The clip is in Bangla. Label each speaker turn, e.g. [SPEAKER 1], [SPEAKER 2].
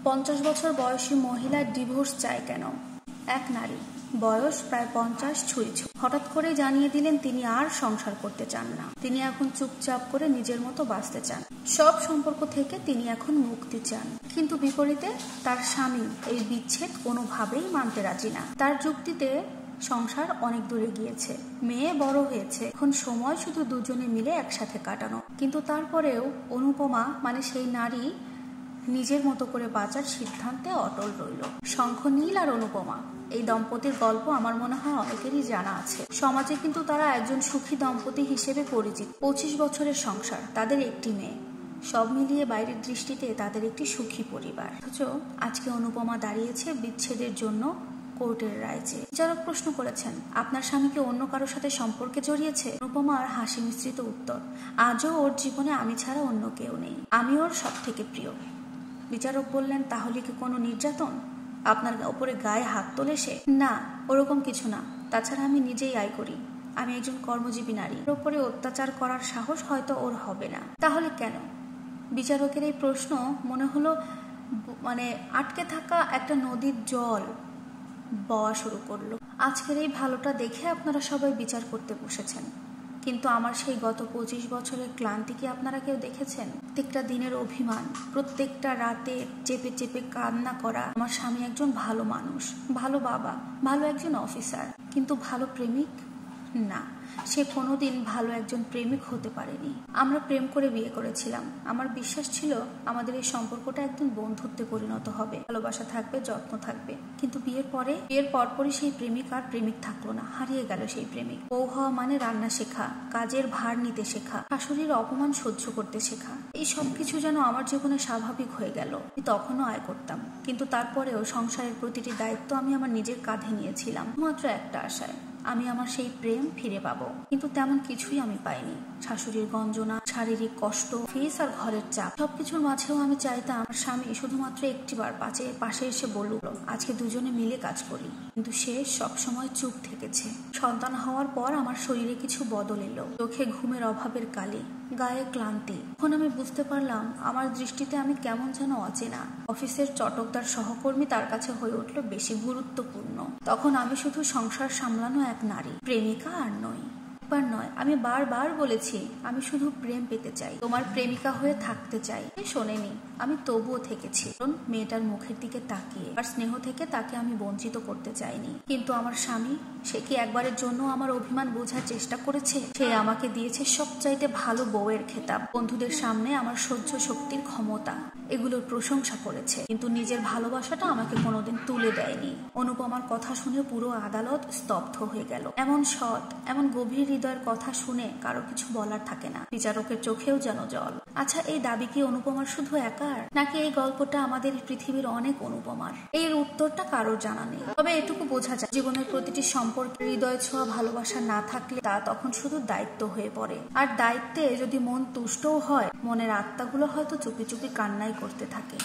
[SPEAKER 1] 50 বছর বয়সী মহিলা ডিভোর্স চায় কেন? এক নারী, বয়স প্রায় 50 ছুঁই। হঠাৎ করে জানিয়ে দিলেন তিনি আর সংসার করতে চান না। তিনি এখন চুপচাপ করে নিজের মতো বাঁচতে চান। সব সম্পর্ক থেকে তিনি এখন মুক্তি চান। কিন্তু বিপরীতে তার স্বামী এই বিচ্ছেদ কোনোভাবেই মানতে রাজি না। তার যুক্তিতে সংসার অনেক দূরে গিয়েছে, মেয়ে বড় হয়েছে, এখন সময় শুধু দুজনে মিলে একসাথে কাটানো। কিন্তু তারপরেও অনুপমা মানে সেই নারী নিজের মতো করে বাঁচার সিদ্ধান্তে অটল রইল। শঙ্খনীল আর অনুপমা এই দম্পতির গল্প আমার মনে হয় অনেকেরই জানা আছে। সমাজে কিন্তু তারা একজন সুখী দম্পতি হিসেবে পরিচিত। 25 বছরের সংসার, তাদের একটি মেয়ে, সব মিলিয়ে বাইরের দৃষ্টিতে তাদের একটি সুখী পরিবার। অথচ আজকে অনুপমা দাঁড়িয়েছে বিচ্ছেদের জন্য কোর্টের রায় চেয়ে। বিচারক প্রশ্ন করেছেন, আপনার স্বামীকে অন্য কারোর সাথে সম্পর্কে জড়িয়েছে? অনুপমার হাসি মিশ্রিত উত্তর, আজও ওর জীবনে আমি ছাড়া অন্য কেউ নেই, আমি ওর সব থেকে প্রিয়। বিচারক বললেন, তাহলে কি কোনো নির্যাতন? আপনার ওপরে গায়ে হাত তোলে সে? না, ওরকম কিছু না। তাছাড়া আমি নিজেই আয় করি, আমি একজন কর্মজীবী নারী, ওর উপরে অত্যাচার করার সাহস হয়তো ওর হবে না। তাহলে কেন? বিচারকের এই প্রশ্ন মনে হলো আটকে থাকা একটা নদীর জল বওয়া শুরু করলো। আজকের এই ভালোটা দেখে আপনারা সবাই বিচার করতে বসেছেন, কিন্তু আমার সেই গত 25 বছরের ক্লান্তি কি আপনারা কেউ দেখেছেন? প্রত্যেকটা দিনের অভিমান, প্রত্যেকটা রাতে চেপে চেপে কান্না করা। আমার স্বামী একজন ভালো মানুষ, ভালো বাবা, ভালো একজন অফিসার, কিন্তু ভালো প্রেমিক না। সে কোনোদিন ভালো একজন প্রেমিক হতে পারেনি। আমরা প্রেম করে বিয়ে করেছিলাম। আমার বিশ্বাস ছিল আমাদের এই সম্পর্কটা একদিন বন্ধুত্বে পরিণত হবে, ভালোবাসা থাকবে, যত্ন থাকবে। কিন্তু বিয়ের পরপরই সেই প্রেমিক আর প্রেমিক থাকলো না, হারিয়ে গেল সেই প্রেমিক। বউ হওয়া মানে রান্না শেখা, কাজের ভার নিতে শেখা, শাশুড়ির অপমান সহ্য করতে শেখা। এই সব কিছু যেন আমার জীবনে স্বাভাবিক হয়ে গেল। আমি তখনও আয় করতাম, কিন্তু তারপরেও সংসারের প্রতিটি দায়িত্ব আমি আমার নিজের কাঁধে নিয়েছিলাম, মাত্র একটা আশায়, আমি আমার সেই প্রেম ফিরে পাবো। কিন্তু তেমন কিছুই আমি পাইনি। শাশুড়ির গঞ্জনা, শারীরিক কষ্ট, ফিস আর ঘরের চাপ, সবকিছুর মাঝেও আমি চাইতাম আমার স্বামী শুধুমাত্র একটিবার পাশে এসে বলুক, আজকে দুজনে মিলে কাজ করি। কিন্তু সে সবসময় চুপ থেকেছে। সন্তান হওয়ার পর আমার শরীরে কিছু বদল এলো, চোখে ঘুমের অভাবের কালি, গায়ে ক্লান্তি। এখন আমি বুঝতে পারলাম আমার দৃষ্টিতে আমি কেমন যেন অচেনা। অফিসের চটকদার সহকর্মী তার কাছে হয়ে উঠলো বেশি গুরুত্বপূর্ণ। তখন আমি শুধু সংসার সামলানো এক নারী, প্রেমিকা আর নই। একবার নয়, আমি বারবার বলেছি আমি শুধু প্রেম পেতে চাই, তোমার প্রেমিকা হয়ে থাকতে চাই। শোনেনি, আমি তবুও থেকেছি। মেয়েটার মুখের দিকে তাকিয়ে আর স্নেহ থেকে তাকে আমি বঞ্চিত করতে চাইনি। কিন্তু আমার স্বামী, সে কি একবারের জন্য আমার অভিমান বোঝার চেষ্টা করেছে? সে আমাকে দিয়েছে সবচাইতে ভালো বউয়ের খেতাব, বন্ধুদের সামনে আমার সহ্য শক্তির ক্ষমতা, এগুলোর প্রশংসা করেছে, কিন্তু নিজের ভালোবাসাটা আমাকে কোনোদিন তুলে দেয়নি। অনুপমার কথা শুনে পুরো আদালত স্তব্ধ হয়ে গেল। এমন সৎ, এমন গভীর হৃদয়ের কথা শুনে কারো কিছু বলার থাকে না। বিচারকের চোখেও যেন জল। আচ্ছা, এই দাবি কি অনুপমার শুধু একার, নাকি এই গল্পটা আমাদের পৃথিবীর অনেক অনুপমার? এর উত্তরটা কারোর জানা নেই। তবে এটুকু বোঝা যায়, জীবনের প্রতিটি সম্পর্কে হৃদয় ছোঁয়া ভালোবাসা না থাকলে তা তখন শুধু দায়িত্ব হয়ে পড়ে। আর দায়িত্বে যদি মন তুষ্টও হয়, মনের আত্মাগুলো হয়তো চুপি চুপি কান্নাই করতে থাকে।